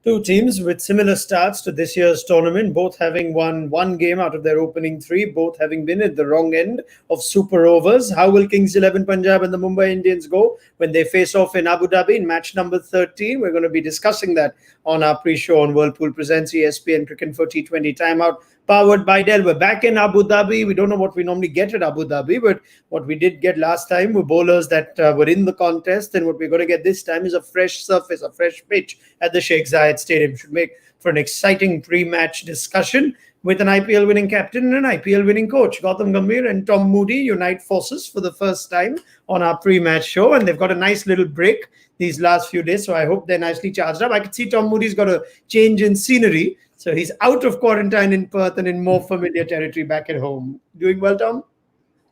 Two teams with similar starts to this year's tournament, both having won one game out of their opening three, both having been at the wrong end of super overs. How will Kings 11 Punjab and the Mumbai Indians go when they face off in Abu Dhabi in match number 13? We're going to be discussing that on our pre-show on Whirlpool Presents ESPN Cricket for T20 Timeout, powered by Dell. We're back in Abu Dhabi. We don't know what we normally get at Abu Dhabi, but what we did get last time were bowlers that were in the contest, and what we're going to get this time is a fresh surface, a fresh pitch at the Sheikh Zayed Stadium. Should make for an exciting pre-match discussion with an IPL winning captain and an IPL winning coach. Gautam Gambhir and Tom Moody unite forces for the first time on our pre-match show, and they've got a nice little break these last few days, so I hope they're nicely charged up. I could see Tom Moody's got a change in scenery, so he's out of quarantine in Perth and in more familiar territory back at home. Doing well, Tom?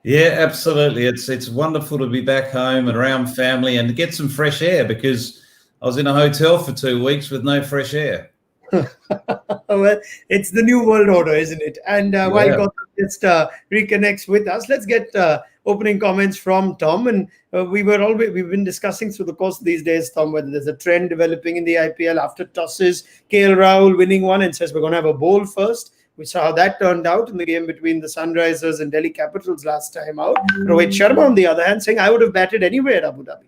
Yeah, absolutely. It's wonderful to be back home and around family and to get some fresh air, because I was in a hotel for 2 weeks with no fresh air. Well, it's the new world order, isn't it? And while Gautam just reconnects with us, let's get opening comments from Tom. And we've been discussing through the course of these days, Tom, whether there's a trend developing in the IPL after tosses. KL Rahul winning one and says we're going to have a bowl first. We saw how that turned out in the game between the Sunrisers and Delhi Capitals last time out. Rohit Sharma, on the other hand, saying I would have batted anywhere at Abu Dhabi.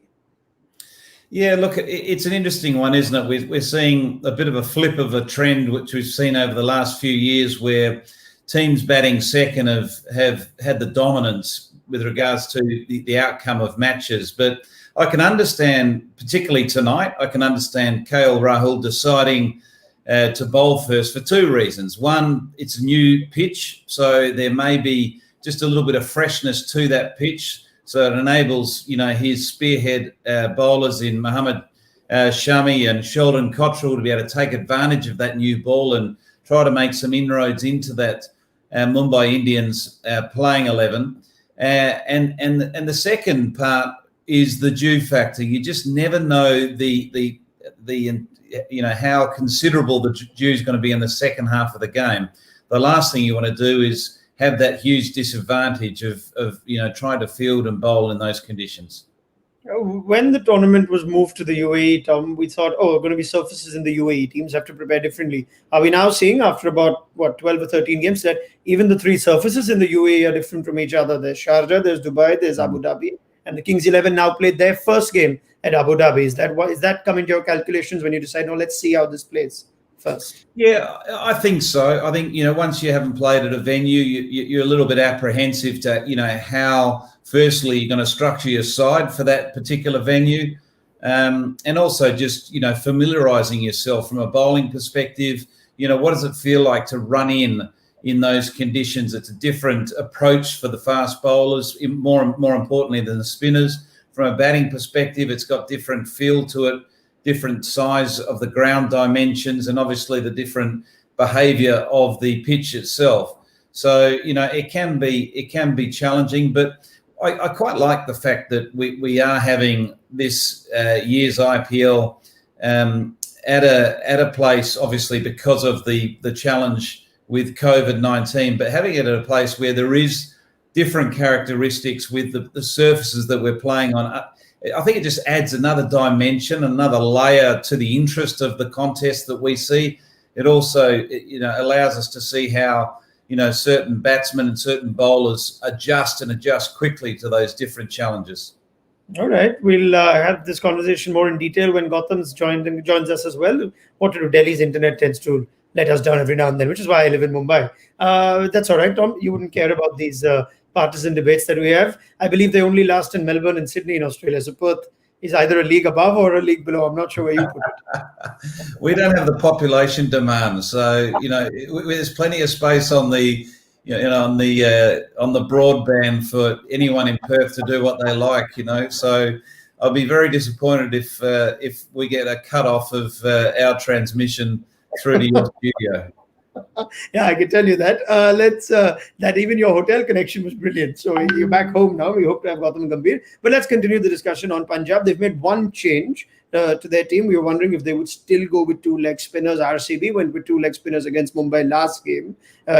Yeah, look, it's an interesting one, isn't it? We're seeing a bit of a flip of a trend, which we've seen over the last few years, where teams batting second have had the dominance with regards to the outcome of matches. But I can understand, particularly tonight, I can understand KL Rahul deciding to bowl first for two reasons. One, it's a new pitch, so there may be just a little bit of freshness to that pitch. So it enables, his spearhead bowlers in Mohammad Shami and Sheldon Cottrell to be able to take advantage of that new ball and try to make some inroads into that Mumbai Indians playing 11. And the second part is the dew factor. You just never know the how considerable the dew is going to be in the second half of the game. The last thing you want to do is have that huge disadvantage of trying to field and bowl in those conditions. When the tournament was moved to the UAE, Tom, we thought, going to be surfaces in the UAE. Teams have to prepare differently. Are we now seeing, after about, 12 or 13 games, that even the three surfaces in the UAE are different from each other? There's Sharjah, there's Dubai, there's Abu Dhabi, and the Kings 11 now played their first game at Abu Dhabi. Is that come into your calculations when you decide, no, let's see how this plays first? Yeah, I think so. I think, once you haven't played at a venue, you're a little bit apprehensive to, how firstly you're going to structure your side for that particular venue. And also just, familiarising yourself from a bowling perspective. What does it feel like to run in those conditions? It's a different approach for the fast bowlers, more importantly than the spinners. From a batting perspective, it's got different feel to it, different size of the ground dimensions, and obviously the different behaviour of the pitch itself. So, it can be challenging, but I quite like the fact that we are having this year's IPL at a place, obviously because of the challenge with COVID-19, but having it at a place where there is different characteristics with the surfaces that we're playing on. I think it just adds another dimension, another layer to the interest of the contest that we see. It also, allows us to see how, certain batsmen and certain bowlers adjust quickly to those different challenges. All right. We'll have this conversation more in detail when Gautam's joins us as well. What to do? Delhi's internet tends to let us down every now and then, which is why I live in Mumbai. That's all right, Tom. You wouldn't care about these partisan debates that we have. I believe they only last in Melbourne and Sydney in Australia. So Perth is either a league above or a league below. I'm not sure where you put it. We don't have the population demand, so there's plenty of space on the on the broadband for anyone in Perth to do what they like. So I'll be very disappointed if we get a cut off of our transmission through to your studio. Yeah, I can tell you that. That even your hotel connection was brilliant. So you're back home now. We hope to have Gautam Gambhir. But let's continue the discussion on Punjab. They've made one change to their team. We were wondering if they would still go with two leg spinners. RCB went with two leg spinners against Mumbai last game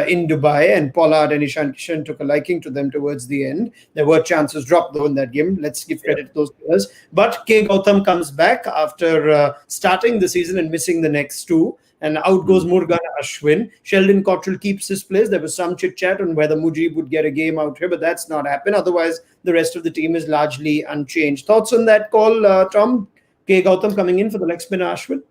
in Dubai, and Pollard and Ishan Kishan took a liking to them towards the end. There were chances dropped though in that game. Let's give credit to those players. But K. Gautam comes back after starting the season and missing the next two. And out goes Murugan Ashwin. Sheldon Cottrell keeps his place. There was some chit-chat on whether Mujib would get a game out here, but that's not happened. Otherwise, the rest of the team is largely unchanged. Thoughts on that call, Tom? K. Gautam coming in for the leg spinner Ashwin?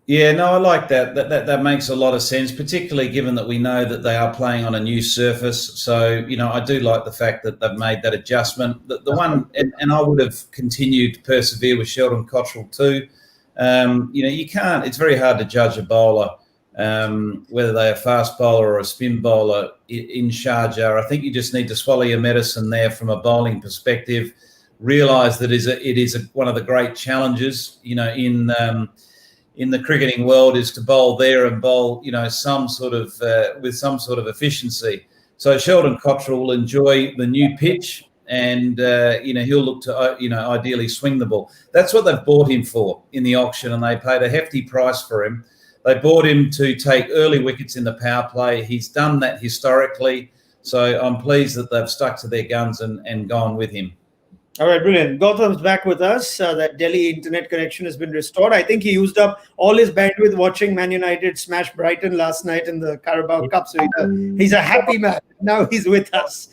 Yeah, no, I like that. That makes a lot of sense, particularly given that we know that they are playing on a new surface. So, I do like the fact that they've made that adjustment. The one, and I would have continued to persevere with Sheldon Cottrell too. You can't. It's very hard to judge a bowler, whether they're a fast bowler or a spin bowler in Sharjah. I think you just need to swallow your medicine there from a bowling perspective. Realise that it is one of the great challenges, in the cricketing world, is to bowl there and bowl, some sort of with some sort of efficiency. So Sheldon Cottrell will enjoy the new pitch. And, he'll look to, ideally swing the ball. That's what they've bought him for in the auction, and they paid a hefty price for him. They bought him to take early wickets in the power play. He's done that historically. So I'm pleased that they've stuck to their guns and gone with him. All right, brilliant. Gautam's back with us. That Delhi internet connection has been restored. I think he used up all his bandwidth watching Man United smash Brighton last night in the Carabao Cup. So he's a happy man. Now he's with us.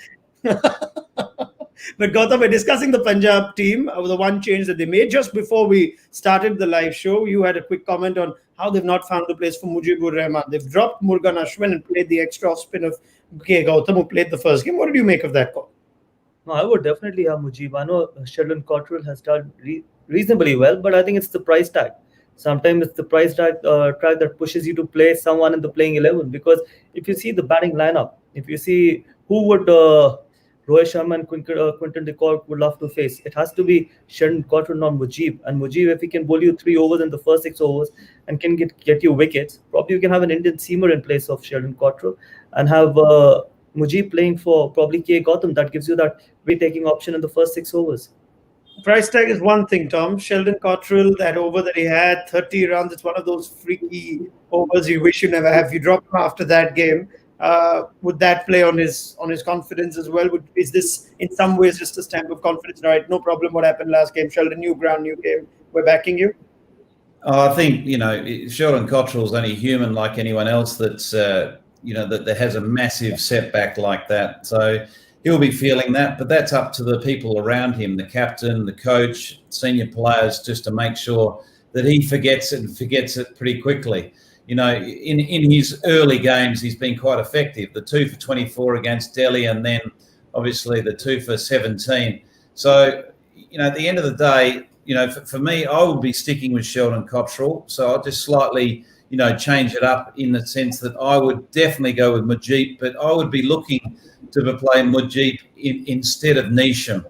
But Gautam, we're discussing the Punjab team, the one change that they made. Just before we started the live show, you had a quick comment on how they've not found a place for Mujibur Rahman. They've dropped Murugan Ashwin and played the extra off spin of K. Gautam, who played the first game. What did you make of that call? No, I would definitely have Mujib. I know Sheldon Cottrell has done reasonably well, but I think it's the price tag. Sometimes it's the price tag that pushes you to play someone in the playing 11. Because if you see the batting lineup, if you see who would Rohit Sharma and Quinton de Kock would love to face, it has to be Sheldon Cottrell, not Mujib. And Mujib, if he can bowl you 3 overs in the first 6 overs and can get you wickets, probably you can have an Indian seamer in place of Sheldon Cottrell and have Mujib playing for probably K. Gautam. That gives you that taking option in the first 6 overs. Price tag is one thing, Tom. Sheldon Cottrell, that over that he had, 30 runs, it's one of those freaky overs you wish you never have. You drop him after that game. Would that play on his confidence as well? Is this in some ways just a stamp of confidence? All right, no problem. What happened last game? Sheldon, new ground, new game. We're backing you. I think Sheldon Cottrell's only human like anyone else. That's that has a massive setback like that. So he'll be feeling that. But that's up to the people around him, the captain, the coach, senior players, just to make sure that he forgets it pretty quickly. In his early games, he's been quite effective. The 2 for 24 against Delhi, and then obviously the 2 for 17. So, at the end of the day, for me, I would be sticking with Sheldon Cottrell. So I'll just slightly, change it up in the sense that I would definitely go with Mujib, but I would be looking to play Mujib instead of Neesham.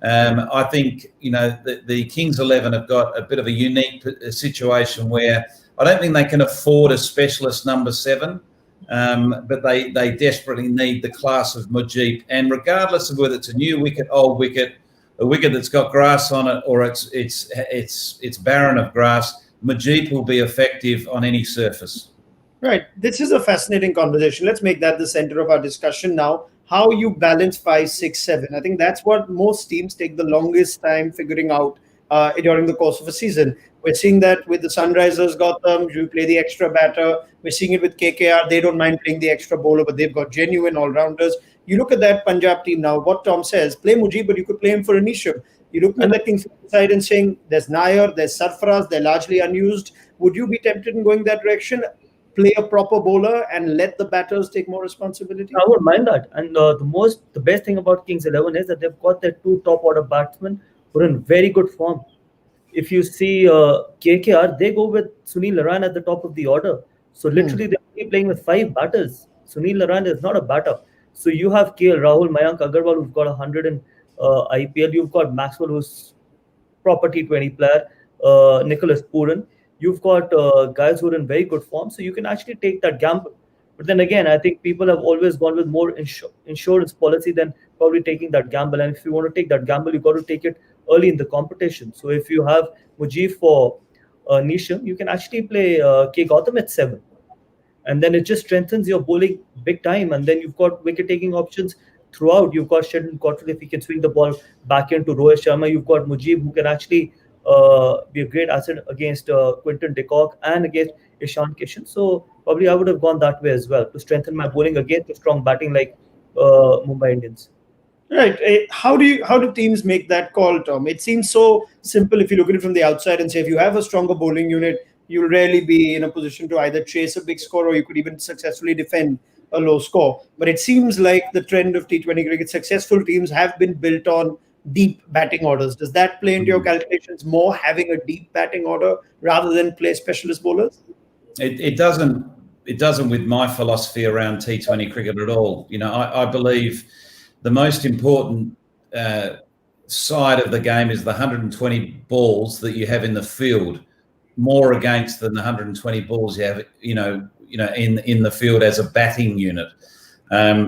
I think, the Kings 11 have got a bit of a unique situation where I don't think they can afford a specialist number 7, but they desperately need the class of Mujib. And regardless of whether it's a new wicket, old wicket, a wicket that's got grass on it, or it's barren of grass, Mujib will be effective on any surface. Right. This is a fascinating conversation. Let's make that the center of our discussion now. How you balance 5, 6, 7. I think that's what most teams take the longest time figuring out during the course of a season. We're seeing that with the Sunrisers, Gautam. You play the extra batter. We're seeing it with KKR. They don't mind playing the extra bowler, but they've got genuine all-rounders. You look at that Punjab team now, what Tom says, play Mujib, but you could play him for Anisham. You look at the Kings side and saying, there's Nair, there's Sarfaraz, they're largely unused. Would you be tempted in going that direction? Play a proper bowler and let the batters take more responsibility? I wouldn't mind that. And the best thing about Kings 11 is that they've got their 2 top-order batsmen who are in very good form. If you see KKR, they go with Sunil Narine at the top of the order. So literally they're only playing with 5 batters. Sunil Narine is not a batter. So you have KL Rahul, Mayank Agarwal, who've got 100 in IPL. You've got Maxwell, who's proper T20 player, Nicholas Pooran. You've got guys who are in very good form. So you can actually take that gamble. But then again, I think people have always gone with more insurance policy than probably taking that gamble. And if you want to take that gamble, you've got to take it early in the competition. So if you have Mujib for Nisham, you can actually play K Gautam at 7, and then it just strengthens your bowling big time. And then you've got wicket taking options throughout. You've got Sheldon Cottrell if he can swing the ball back into Rohit Sharma. You've got Mujib who can actually be a great asset against Quinton de Kock and against Ishan Kishan. So probably I would have gone that way as well to strengthen my bowling against a strong batting like Mumbai Indians. Right. How do teams make that call, Tom? It seems so simple if you look at it from the outside and say if you have a stronger bowling unit, you'll rarely be in a position to either chase a big score or you could even successfully defend a low score. But it seems like the trend of T20 cricket, successful teams have been built on deep batting orders. Does that play into your calculations more, having a deep batting order rather than play specialist bowlers? It doesn't. It doesn't with my philosophy around T20 cricket at all. I believe the most important side of the game is the 120 balls that you have in the field, more against than the 120 balls you have, in the field as a batting unit.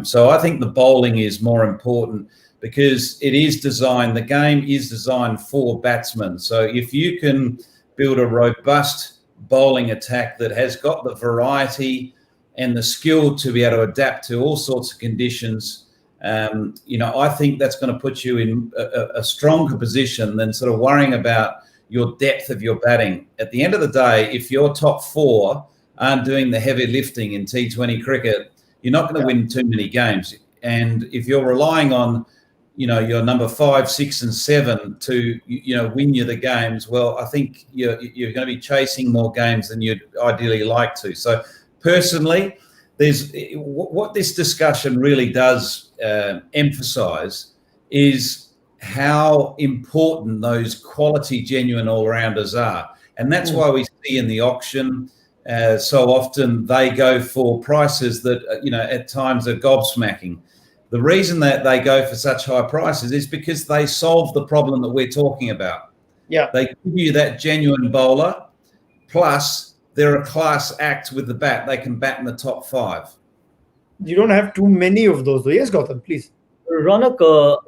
So I think the bowling is more important because it is designed. The game is designed for batsmen. So if you can build a robust bowling attack that has got the variety and the skill to be able to adapt to all sorts of conditions, I think that's going to put you in a stronger position than sort of worrying about your depth of your batting. At the end of the day, if your top 4 aren't doing the heavy lifting in T20 cricket, you're not going to win too many games. And if you're relying on, your number 5, 6, and 7 to, win you the games, well, I think you're going to be chasing more games than you'd ideally like to. So personally, what this discussion really does emphasise is how important those quality, genuine all-rounders are. And that's why we see in the auction so often they go for prices that, at times are gobsmacking. The reason that they go for such high prices is because they solve the problem that we're talking about. Yeah. They give you that genuine bowler, plus they're a class act with the bat. They can bat in the top 5. You don't have too many of those, though. Yes, Gautam, please. Ronak,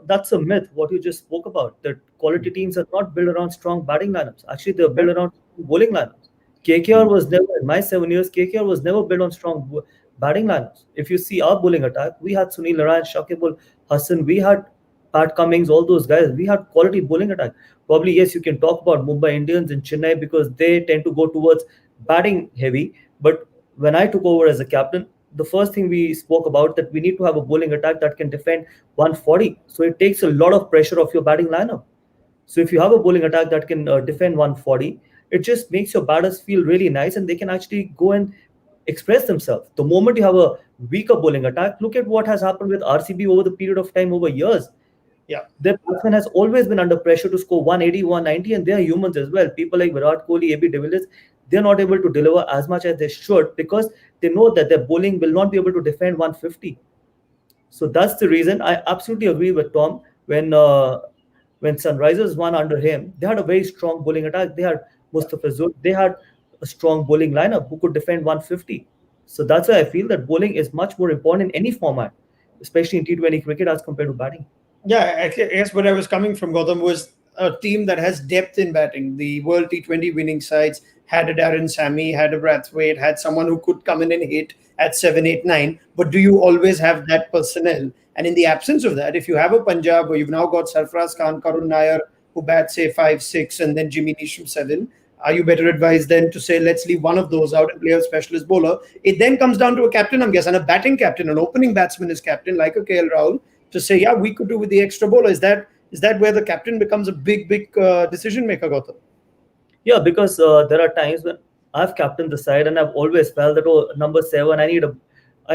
that's a myth, what you just spoke about, that quality teams are not built around strong batting lineups. Actually, they're built around bowling lineups. KKR was never, in my 7 years, KKR was never built on strong batting lineups. If you see our bowling attack, we had Sunil Narayan, Shakib Hassan, we had Pat Cummings, all those guys. We had quality bowling attack. Probably, yes, you can talk about Mumbai Indians in Chennai because they tend to go towards batting heavy. But when I took over as a captain, the first thing we spoke about that we need to have a bowling attack that can defend 140. So it takes a lot of pressure off your batting lineup. So if you have a bowling attack that can defend 140, it just makes your batters feel really nice and they can actually go and express themselves. The moment you have a weaker bowling attack, look at what has happened with RCB over the period of time, over years. Yeah. Their batsman has always been under pressure to score 180, 190, and they are humans as well. People like Virat Kohli, AB de Villiers, they're not able to deliver as much as they should because they know that their bowling will not be able to defend 150. So that's the reason. I absolutely agree with Tom. When Sunrisers won under him, they had a very strong bowling attack. They had Mustafa Zur. They had a strong bowling lineup who could defend 150. So that's why I feel that bowling is much more important in any format, especially in T20 cricket as compared to batting. Yeah, I guess where I was coming from, Gautam, was a team that has depth in batting. The World T20 winning sides had a Darren Sammy, had a Brathwaite, had someone who could come in and hit at 7, 8, 9. But do you always have that personnel? And in the absence of that, if you have a Punjab where you've now got Sarfaraz Khan, Karun Nair, who bats, say, 5, 6, and then Jimmy Neesham 7, are you better advised then to say, let's leave one of those out and play a specialist bowler? It then comes down to a captain, I'm guessing, a batting captain, an opening batsman is captain, like a KL Rahul, to say, yeah, we could do with the extra bowler. Is that where the captain becomes a big decision maker, Gautam? Yeah, because there are times when I've captained the side and I've always felt that, oh, number 7, I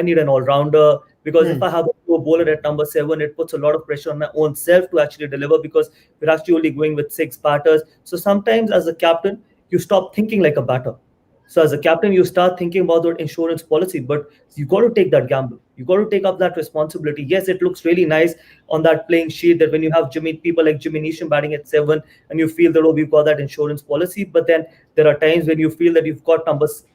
need an all-rounder, because if I have a poor bowler at number 7, it puts a lot of pressure on my own self to actually deliver because we're actually only going with 6 batters. So sometimes as a captain, you stop thinking like a batter. So as a captain, you start thinking about that insurance policy, but you got to take that gamble. You got to take up that responsibility. Yes, it looks really nice on that playing sheet that when you have people like Jimmy Neesham batting at 7 and you feel that, oh, we've got that insurance policy. But then there are times when you feel that you've got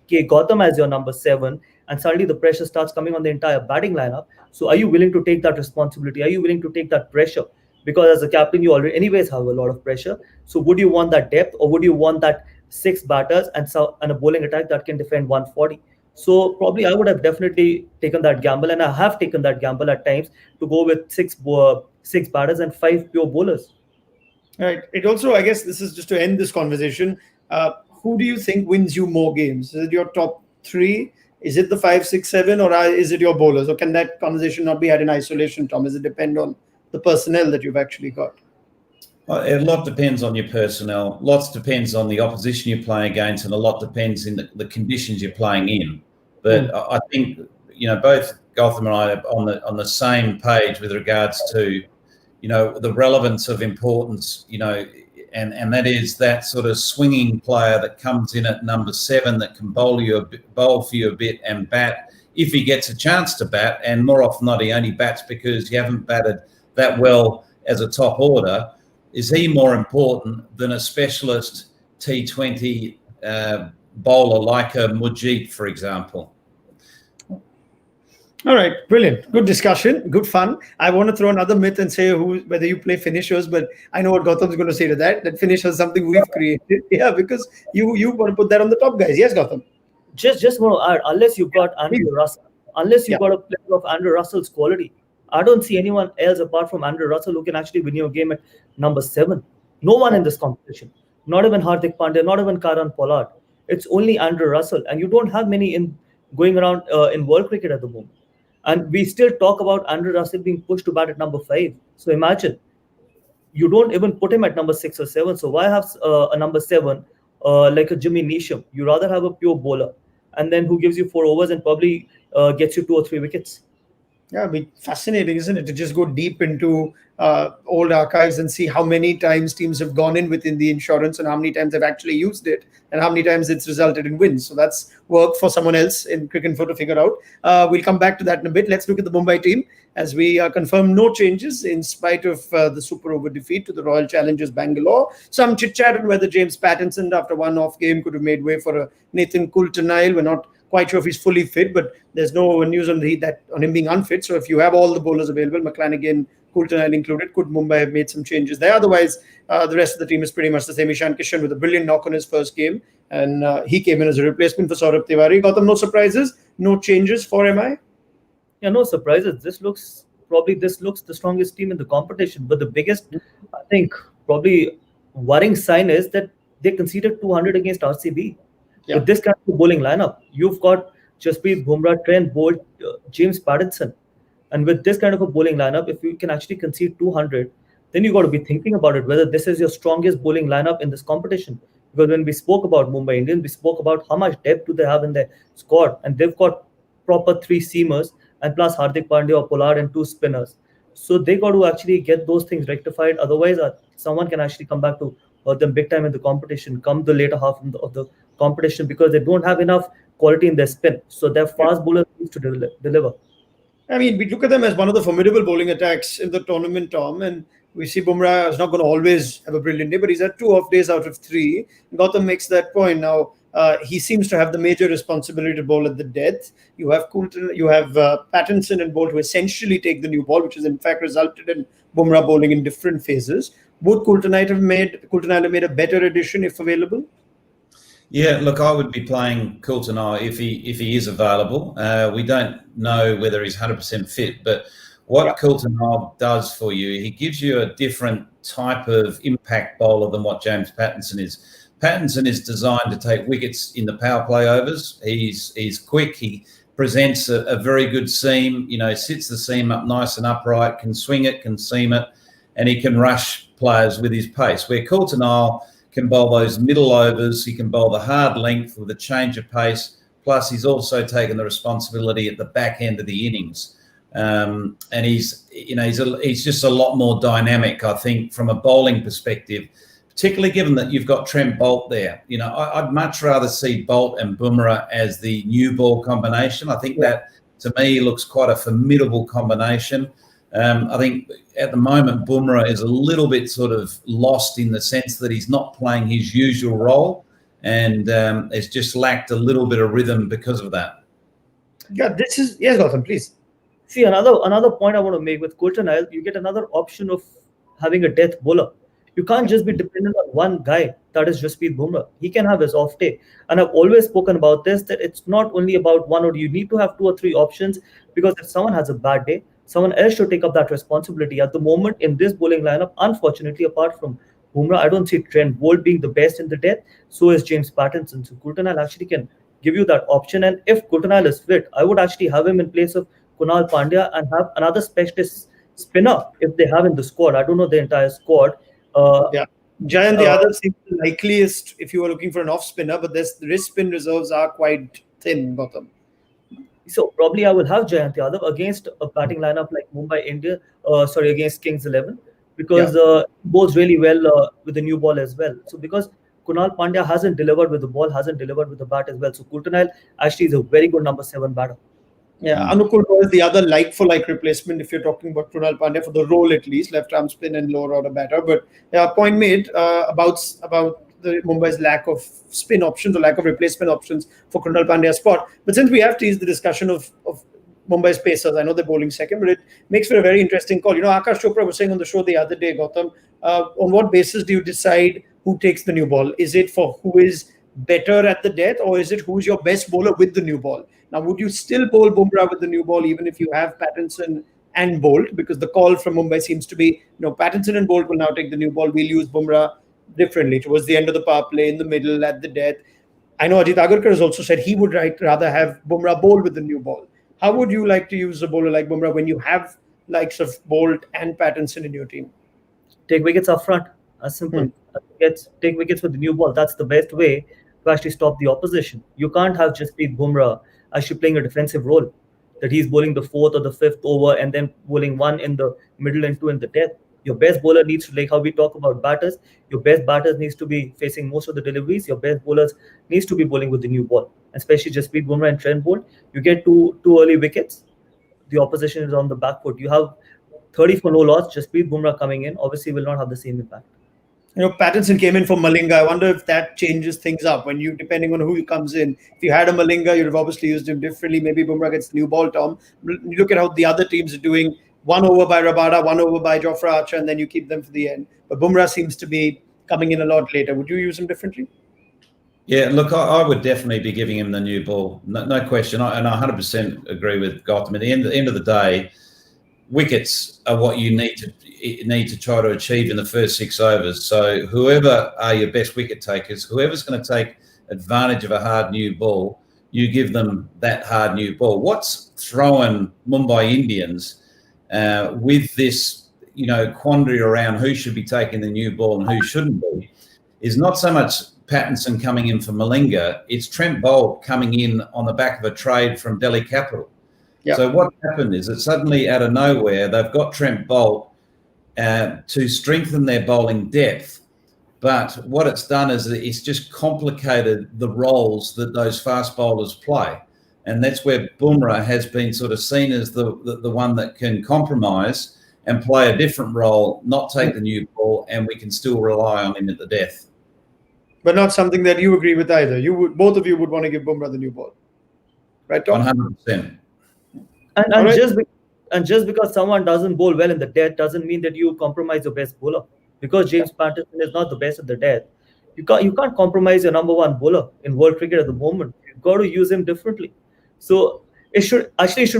K Gautam as your number 7 and suddenly the pressure starts coming on the entire batting lineup. So are you willing to take that responsibility? Are you willing to take that pressure? because as a captain you already anyways have a lot of pressure. So would you want that depth, or would you want that six batters and a bowling attack that can defend 140? So probably I would have definitely taken that gamble, and I have taken that gamble at times to go with six batters and five pure bowlers. Right. It also, I guess, this is just to end this conversation. Who do you think wins you more games? Is it your top three? Is it the five, six, seven, or is it your bowlers? Or can that conversation not be had in isolation, Tom? Does it depend on the personnel that you've actually got? Well, a lot depends on your personnel. Lots depends on the opposition you're playing against, and a lot depends in the conditions you're playing in. But I think both Gotham and I are on the same page with regards to the relevance of importance. And that is that sort of swinging player that comes in at number 7 that can bowl for you a bit and bat if he gets a chance to bat. And more often than not, he only bats because you haven't batted that well as a top order. Is he more important than a specialist T20 bowler like a Mujib, for example? All right, brilliant. Good discussion, good fun. I want to throw another myth and say whether you play finishers, but I know what Gautam's going to say to that. That finishers is something we've created. Yeah, because you want to put that on the top guys. Yes, Gautam. Just want to add, unless you've got Andrew Russell, unless you've got a player of Andrew Russell's quality, I don't see anyone else apart from Andrew Russell who can actually win your game at number 7. No one in this competition. Not even Hardik Pandya, not even Karan Pollard. It's only Andrew Russell, and you don't have many in going around in world cricket at the moment. And we still talk about Andrew Russell being pushed to bat at number 5. So imagine, you don't even put him at number 6 or 7. So why have a number 7 like a Jimmy Neesham? You rather have a pure bowler, and then who gives you 4 overs and probably gets you 2 or 3 wickets. Yeah, it'd be fascinating, isn't it, to just go deep into old archives and see how many times teams have gone in within the insurance and how many times they've actually used it and how many times it's resulted in wins. So that's work for someone else in Cricinfo to figure out. We'll come back to that in a bit. Let's look at the Mumbai team as we confirm no changes in spite of the super over defeat to the Royal Challengers Bangalore. Some chit-chat on whether James Pattinson, after one off game, could have made way for a Nathan Coulter-Nile. We're not quite sure if he's fully fit, but there's no news on him being unfit. So if you have all the bowlers available, McClanahan, Coulter-Nile included, could Mumbai have made some changes there? Otherwise, the rest of the team is pretty much the same. Ishan Kishan with a brilliant knock on his first game, and he came in as a replacement for Saurabh Tiwari. Gautam, no surprises, no changes for MI? Yeah, no surprises. This looks the strongest team in the competition. But the biggest, I think, probably worrying sign is that they conceded 200 against RCB. Yeah. With this kind of bowling lineup, you've got Jasprit Bumrah, Trent Bolt, James Pattinson. And with this kind of a bowling lineup, if you can actually concede 200, then you've got to be thinking about it, whether this is your strongest bowling lineup in this competition. Because when we spoke about Mumbai Indians, we spoke about how much depth do they have in their squad. And they've got proper 3 seamers and plus Hardik Pandya or Pollard and 2 spinners. So they got to actually get those things rectified. Otherwise, someone can actually come back to hurt them big time in the competition, come the later half of the competition, because they don't have enough quality in their spin. So their fast bowlers need to deliver. I mean, we look at them as one of the formidable bowling attacks in the tournament, Tom, and we see Bumrah is not going to always have a brilliant day, but he's had 2 off days out of 3. Gautam makes that point. Now, he seems to have the major responsibility to bowl at the death. You have Pattinson and Bolt who essentially take the new ball, which has in fact resulted in Bumrah bowling in different phases. Would Coulter-Nile have made a better addition if available? Yeah, look, I would be playing Coulter-Nile if he is available. We don't know whether he's 100% fit, but what Coulter-Nile does for you, he gives you a different type of impact bowler than what James Pattinson is. Pattinson is designed to take wickets in the power play overs. He's quick. He presents a very good seam. Sits the seam up nice and upright, can swing it, can seam it, and he can rush players with his pace. Where Coulter-Nile can bowl those middle overs, he can bowl the hard length with a change of pace. Plus, he's also taken the responsibility at the back end of the innings, and he's just a lot more dynamic, I think, from a bowling perspective. Particularly given that you've got Trent Bolt there. I'd much rather see Bolt and Bumrah as the new ball combination. I think that, to me, looks quite a formidable combination. I think at the moment, Bumrah is a little bit sort of lost in the sense that he's not playing his usual role, and it's just lacked a little bit of rhythm because of that. Yeah, yes, Gautam, please. See, another point I want to make with Coulter-Nile, you get another option of having a death bowler. You can't just be dependent on one guy, that is Jasprit Bumrah. He can have his off day. And I've always spoken about this, that it's not only about one, or you need to have two or three options, because if someone has a bad day, someone else should take up that responsibility. At the moment, in this bowling lineup, unfortunately, apart from Bumrah, I don't see Trent Bolt being the best in the death. So is James Pattinson. So Coulter actually can give you that option. And if Coulter is fit, I would actually have him in place of Kunal Pandya and have another specialist spinner if they have in the squad. I don't know the entire squad. Yeah. Jayant, the other seems the likeliest if you were looking for an off spinner, but the wrist spin reserves are quite thin, bottom. So probably I will have Jayant Yadav against a batting lineup like against Kings 11, because he bowls really well with the new ball as well. So because Kunal Pandya hasn't delivered with the ball, hasn't delivered with the bat as well. So Coulter actually is a very good number 7 batter. Yeah, Anukul was the other like-for-like replacement if you're talking about Krunal Pandya for the role at least, left-arm spin and lower order batter. But point made about the Mumbai's lack of spin options or lack of replacement options for Krunal Pandya's spot. But since we have teased the discussion of Mumbai's pacers, I know they're bowling second, but it makes for a very interesting call. Akash Chopra was saying on the show the other day, Gautam, on what basis do you decide who takes the new ball? Is it for who is better at the death, or is it who's your best bowler with the new ball? Now, would you still bowl Bumrah with the new ball even if you have Pattinson and Bolt? Because the call from Mumbai seems to be, Pattinson and Bolt will now take the new ball. We'll use Bumrah differently towards the end of the power play, in the middle, at the death. I know Ajit Agarkar has also said he would rather have Bumrah bowl with the new ball. How would you like to use a bowler like Bumrah when you have likes of Bolt and Pattinson in your team? Take wickets up front. As simple. Take wickets with the new ball. That's the best way to actually stop the opposition. You can't have Jasprit Bumrah actually playing a defensive role, that he's bowling the 4th or the 5th over and then bowling 1 in the middle and 2 in the death. Your best bowler needs to, like how we talk about batters, your best batters needs to be facing most of the deliveries. Your best bowlers needs to be bowling with the new ball, especially Jasprit Bumrah and Trent Bolt. You get two early wickets, the opposition is on the back foot. You have 30 for no loss. Jasprit Bumrah coming in obviously will not have the same impact. Pattinson came in for Malinga. I wonder if that changes things up when depending on who comes in. If you had a Malinga, you'd have obviously used him differently. Maybe Bumrah gets the new ball, Tom. You look at how the other teams are doing. 1 over by Rabada, 1 over by Jofra Archer, and then you keep them for the end. But Bumrah seems to be coming in a lot later. Would you use him differently? Yeah, look, I would definitely be giving him the new ball. No question. And I 100% agree with Gautam. At the end of the day, wickets are what you need to try to achieve in the first 6 overs. So whoever are your best wicket takers, whoever's going to take advantage of a hard new ball, you give them that hard new ball. What's throwing Mumbai Indians with this, quandary around who should be taking the new ball and who shouldn't be, is not so much Pattinson coming in for Malinga, it's Trent Bolt coming in on the back of a trade from Delhi Capital. Yep. So what happened is that suddenly out of nowhere, they've got Trent Bolt to strengthen their bowling depth. But what it's done is it's just complicated the roles that those fast bowlers play. And that's where Bumrah has been sort of seen as the one that can compromise and play a different role, not take the new ball, and we can still rely on him at the death. But not something that you agree with either. Both of you would want to give Bumrah the new ball. Right, Tom? 100%. And just because someone doesn't bowl well in the death doesn't mean that you compromise your best bowler. Because James Pattinson is not the best at the death, you can't compromise your number 1 bowler in world cricket at the moment. You've got to use him differently. So it should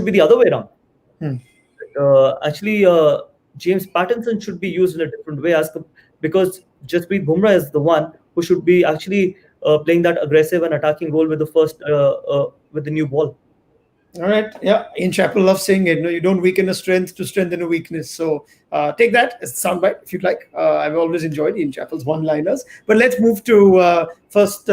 be the other way around. James Pattinson should be used in a different way because Jasprit Bumrah is the one who should be actually playing that aggressive and attacking role with the new ball. All right. Yeah. Ian Chappell loves saying it. You don't weaken a strength to strengthen a weakness. So take that as a soundbite if you'd like. I've always enjoyed Ian Chappell's one-liners. But let's move to first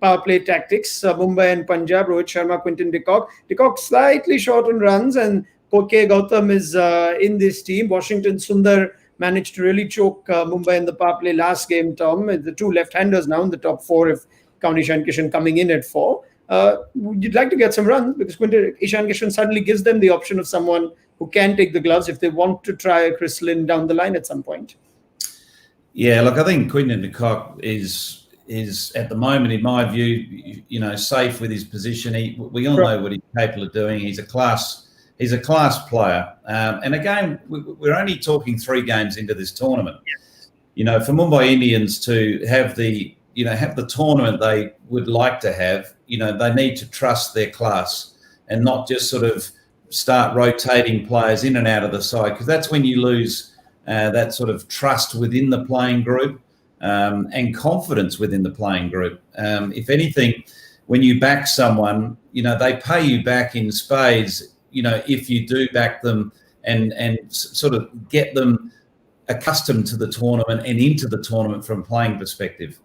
power play tactics. Mumbai and Punjab, Rohit Sharma, Quinton de Kock. De Kock slightly short on runs, and K. Gautam is in this team. Washington Sundar managed to really choke Mumbai in the power play last game, Tom. The 2 left-handers now in the top 4 if count Ishan Kishan coming in at 4. You'd like to get some runs because Ishan Kishan suddenly gives them the option of someone who can take the gloves if they want to try Chris Lynn down the line at some point. Yeah, look, I think Quinton de Kock is at the moment, in my view, safe with his position. We all know what he's capable of doing. He's a class He's a class player. And again, we're only talking 3 games into this tournament. You know, for Mumbai Indians to have the tournament they would like to have, you know, they need to trust their class and not just sort of start rotating players in and out of the side, because that's when you lose that sort of trust within the playing group and confidence within the playing group. If anything, when you back someone, you know, they pay you back in spades, you know, if you do back them and sort of get them accustomed to the tournament and into the tournament from a playing perspective.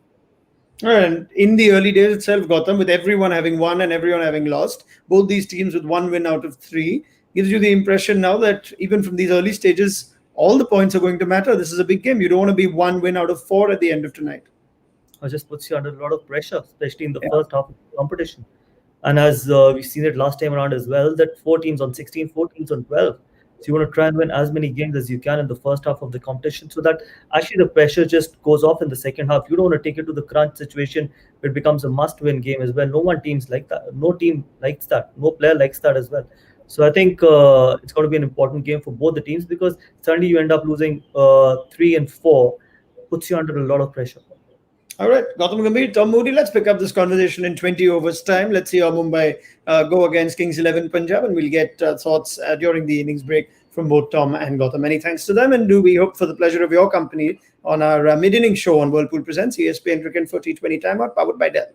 And in the early days itself, Gautam, with everyone having won and everyone having lost, both these teams with 1 win out of 3, gives you the impression now that even from these early stages, all the points are going to matter. This is a big game. You don't want to be 1 win out of 4 at the end of tonight. It just puts you under a lot of pressure, especially in the first half of the competition. And as we've seen it last time around as well, that 4 teams on 16, 4 teams on 12. So you want to try and win as many games as you can in the first half of the competition, so that actually the pressure just goes off in the second half. You don't want to take it to the crunch situation where it becomes a must-win game as well. No team likes that. No player likes that as well. So I think it's going to be an important game for both the teams, because suddenly you end up losing 3 and 4, puts you under a lot of pressure. All right, Gautam Gambhir, Tom Moody, let's pick up this conversation in 20 overs time. Let's see how Mumbai go against Kings 11 Punjab, and we'll get thoughts during the innings break from both Tom and Gautam. Many thanks to them, and do we hope for the pleasure of your company on our mid-inning show on Whirlpool Presents ESPN Cricket for T20 Timeout, powered by Dell.